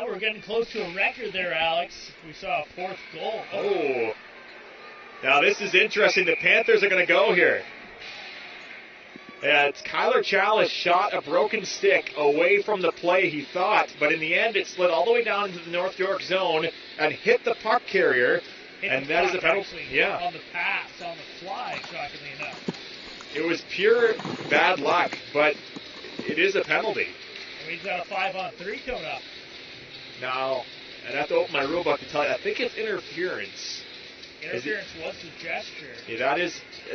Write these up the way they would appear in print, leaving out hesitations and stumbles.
Yeah, we're getting close to a record there, Alex. We saw a fourth goal. Oh. Now this is interesting. The Panthers are going to go here. It's Kyler Chalice shot a broken stick away from the play, he thought, but in the end it slid all the way down into the North York zone and hit the puck carrier, and that is a penalty. Yeah. On the pass, on the fly, shockingly enough. It was pure bad luck, but it is a penalty. And we've got a 5-on-3 coming up. Now, I'd have to open my rule book to tell you, I think it's interference. Interference was the gesture. Yeah,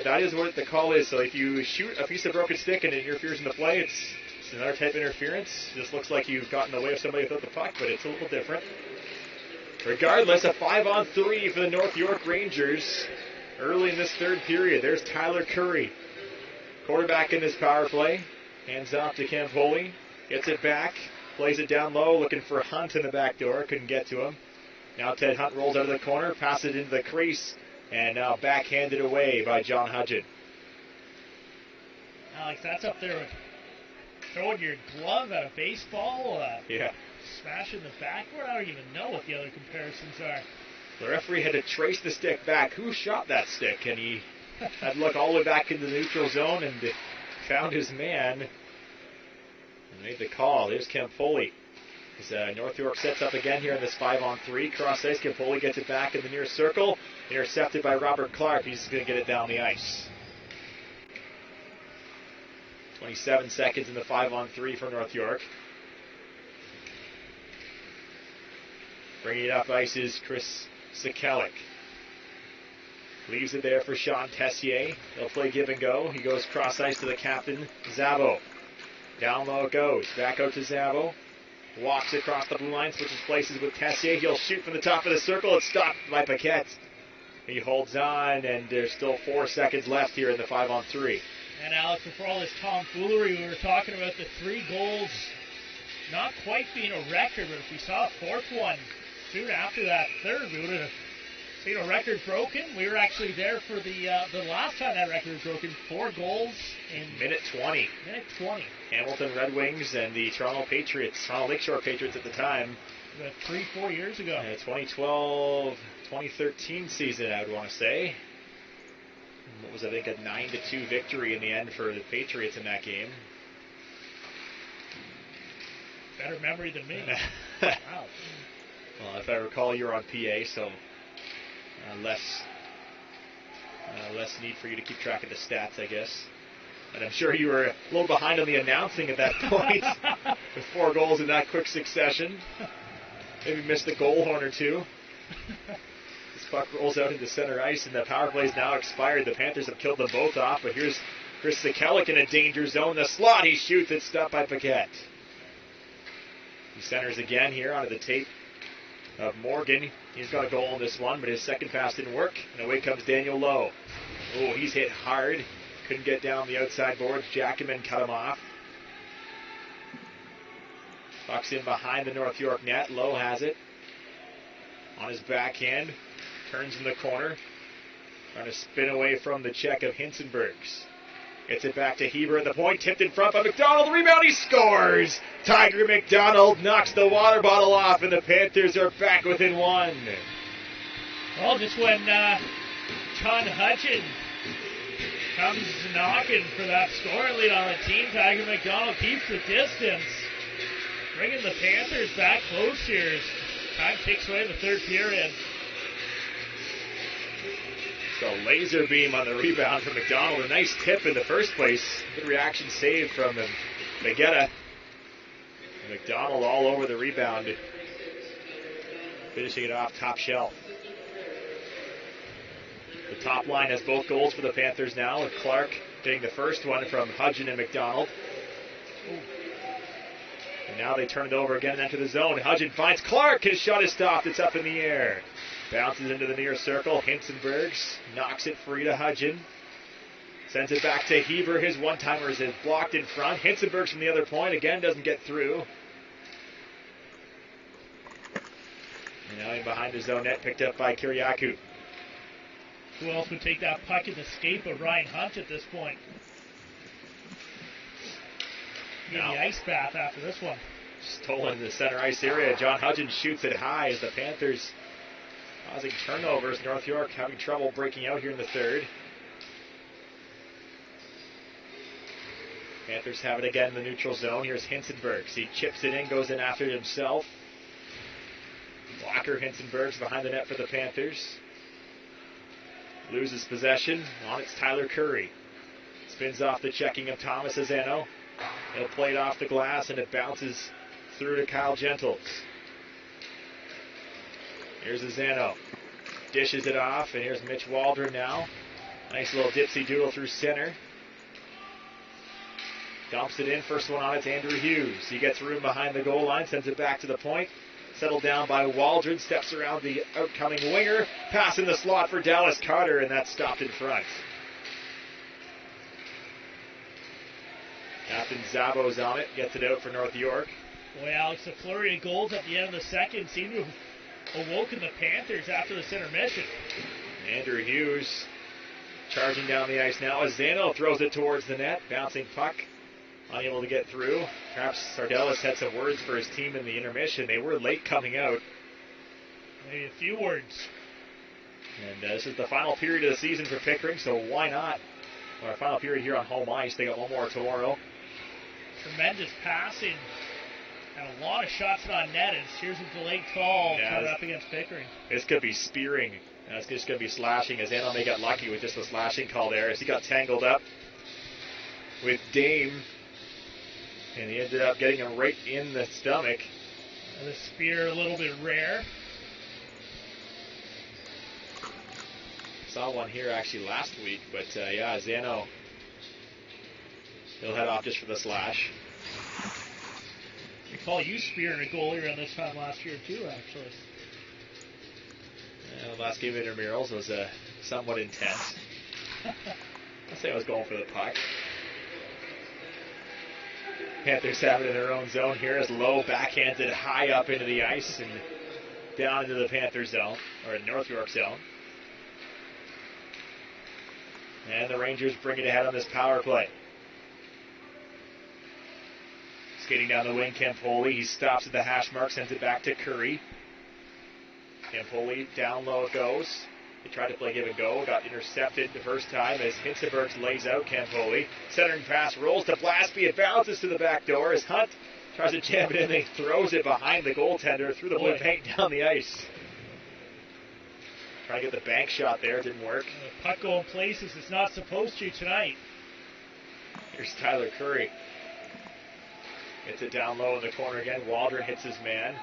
that is what the call is. So if you shoot a piece of broken stick and it interferes in the play, it's another type of interference. This looks like you've gotten in the way of somebody without the puck, but it's a little different. Regardless, a 5-on-3 for the North York Rangers early in this third period. There's Tyler Curry, quarterback in this power play. Hands off to Campoli. Gets it back. Plays it down low, looking for Hunt in the back door. Couldn't get to him. Now Ted Hunt rolls out of the corner, passes it into the crease, and now backhanded away by John Hudgen. Alex, that's up there with throwing your glove at a baseball, smashing the backboard. I don't even know what the other comparisons are. The referee had to trace the stick back. Who shot that stick? And he had to look all the way back into the neutral zone and found his man and made the call. There's Campoli. As North York sets up again here in this 5-on-3. Cross ice, Campoli gets it back in the near circle. Intercepted by Robert Clark. He's going to get it down the ice. 27 seconds in the 5-on-3 for North York. Bringing it up ice is Chris Sekelic. Leaves it there for Sean Tessier. They'll play give and go. He goes cross ice to the captain, Zabo. Down low it goes. Back out to Zabo. Walks across the blue line, switches places with Tessier. He'll shoot from the top of the circle. It's stopped by Paquette. He holds on, and there's still 4 seconds left here in the 5-on-3. And Alex, before all this tomfoolery, we were talking about the 3 goals not quite being a record, but if we saw a fourth one soon after that third, we would have seen a record broken. We were actually there for the last time that record was broken. 4 goals in minute 20. Minute 20. Hamilton Red Wings and the Toronto Lakeshore Patriots at the time. 3-4 years ago. 2012, 2013 season, I would want to say. What was, I think, a 9-2 victory in the end for the Patriots in that game. Better memory than me. Wow. Well, if I recall, you were on PA, so less need for you to keep track of the stats, I guess. And I'm sure you were a little behind on the announcing at that point with 4 goals in that quick succession. Maybe missed a goal horn or two. This puck rolls out into center ice, and the power play is now expired. The Panthers have killed them both off, but here's Chris Sekelic in a danger zone. The slot, he shoots it, stopped by Paquette. He centers again here onto the tape of Morgan. He's got a goal in this one, but his second pass didn't work, and away comes Daniel Lowe. Oh, he's hit hard. Couldn't get down the outside boards. Jackman cut him off. Puck's in behind the North York net. Lowe has it. On his backhand. Turns in the corner. Trying to spin away from the check of Hinsenbergs. Gets it back to Heber at the point. Tipped in front by McDonald. The rebound. He scores! Tiger McDonald knocks the water bottle off, and the Panthers are back within 1. Well, just when John Hudgen comes knocking for that scoring lead on the team, Tiger McDonald keeps the distance. Bringing the Panthers back close here as time ticks away the third period. So laser beam on the rebound from McDonald. A nice tip in the first place. Good reaction save from him. Megetta. McDonald all over the rebound. Finishing it off top shelf. The top line has both goals for the Panthers now, with Clark getting the first one from Hudgen and McDonald. And now they turn it over again and enter the zone. Hudgen finds Clark. His shot is stopped. It's up in the air. Bounces into the near circle. Hinsenbergs knocks it free to Hudgen. Sends it back to Heber. His one-timer is blocked in front. Hinsenbergs from the other point. Again, doesn't get through. And now in behind the zone net, picked up by Kiriakou. Who else would take that puck and escape of Ryan Hunt at this point? Need the ice bath after this one. Stolen in the center ice area. John Hudgens shoots it high as the Panthers causing turnovers. North York having trouble breaking out here in the third. Panthers have it again in the neutral zone. Here's Hinsenbergs. He chips it in, goes in after it himself. Walker Hinsenbergs behind the net for the Panthers. Loses possession. On it's Tyler Curry. Spins off the checking of Thomas Azano. He'll play it off the glass and it bounces through to Kyle Gentles. Here's Azano. Dishes it off, and here's Mitch Waldron now. Nice little dipsy doodle through center. Dumps it in. First one on it's Andrew Hughes. He gets room behind the goal line, sends it back to the point. Settled down by Waldron, steps around the outcoming winger. Pass in the slot for Dallas Carter, and that's stopped in front. Captain Zabo's on it, gets it out for North York. Boy, Alex, the flurry of goals at the end of the second seemed to have awoken the Panthers after this intermission. Andrew Hughes charging down the ice now as Zano throws it towards the net. Bouncing puck, unable to get through. Perhaps Sardellis had some words for his team in the intermission. They were late coming out. Maybe a few words. And this is the final period of the season for Pickering, so why not? Our final period here on home ice. They got one more tomorrow. Tremendous passing. And a lot of shots on net. And here's a delayed call coming up against Pickering. This could be spearing. It's just going to be slashing, as Zano may get lucky with just a slashing call there as he got tangled up with Dame. And he ended up getting him right in the stomach. The spear a little bit rare. Saw one here actually last week, but yeah, Zano, he'll head off just for the slash. I recall you spearing a goalie around this time last year too, actually. The last game of intramurals was somewhat intense. I'd say I was going for the puck. Panthers have it in their own zone here as Lowe backhands it high up into the ice and down into the Panther zone, or North York zone. And the Rangers bring it ahead on this power play. Skating down the wing, Campoli. He stops at the hash mark, sends it back to Curry. Campoli, down low it goes. He tried to play give and go, got intercepted the first time as Hinsenbergs lays out Campoli. Centering pass rolls to Blasby. It bounces to the back door as Hunt tries to jam it in. He throws it behind the goaltender through the blue paint down the ice. Trying to get the bank shot there, didn't work. The puck going places it's not supposed to tonight. Here's Tyler Curry. Gets it down low in the corner again. Waldron hits his man.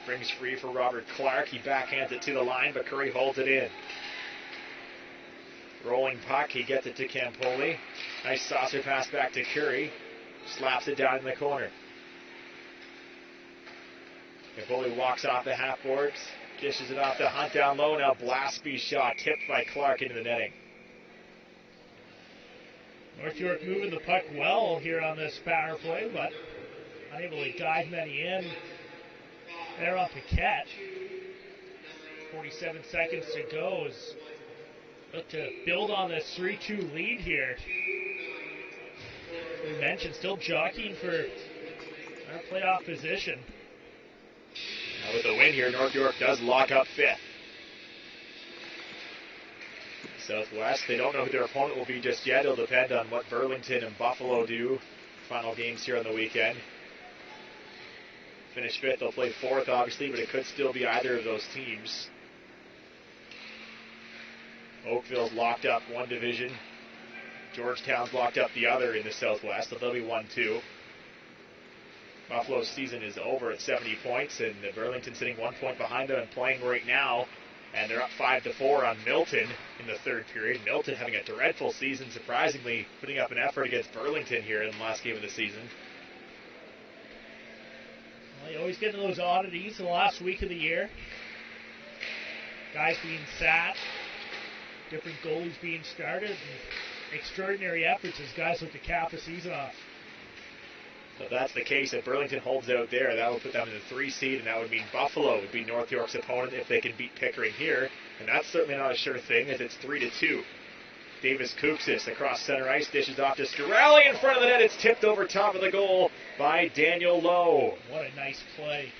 Brings free for Robert Clark. He backhands it to the line, but Curry holds it in. Rolling puck. He gets it to Campoli. Nice saucer pass back to Curry. Slaps it down in the corner. Campoli walks off the half boards. Dishes it off to Hunt down low. Now Blasby's shot tipped by Clark into the netting. North York moving the puck well here on this power play, but unable to guide many in. They're off the catch. 47 seconds to go. Look to build on this 3-2 lead here. We mentioned still jockeying for our playoff position. Now with the win here, North York does lock up fifth. Southwest, they don't know who their opponent will be just yet. It'll depend on what Burlington and Buffalo do. Final games here on the weekend. Finish fifth, they'll play fourth obviously, but it could still be either of those teams. Oakville's locked up one division. Georgetown's locked up the other in the Southwest, so they'll be 1-2. Buffalo's season is over at 70 points, and Burlington sitting 1 point behind them and playing right now. And they're up 5-4 on Milton in the third period. Milton having a dreadful season, surprisingly putting up an effort against Burlington here in the last game of the season. Well, you always get into those oddities in the last week of the year. Guys being sat, different goalies being started, and extraordinary efforts as guys look to cap the season off. If that's the case, if Burlington holds out there, that would put them in the 3 seed, and that would mean Buffalo would be North York's opponent if they can beat Pickering here. And that's certainly not a sure thing, as it's 3-2. Davis Kuksis across center ice, dishes off to Scarelli in front of the net. It's tipped over top of the goal by Daniel Lowe. What a nice play.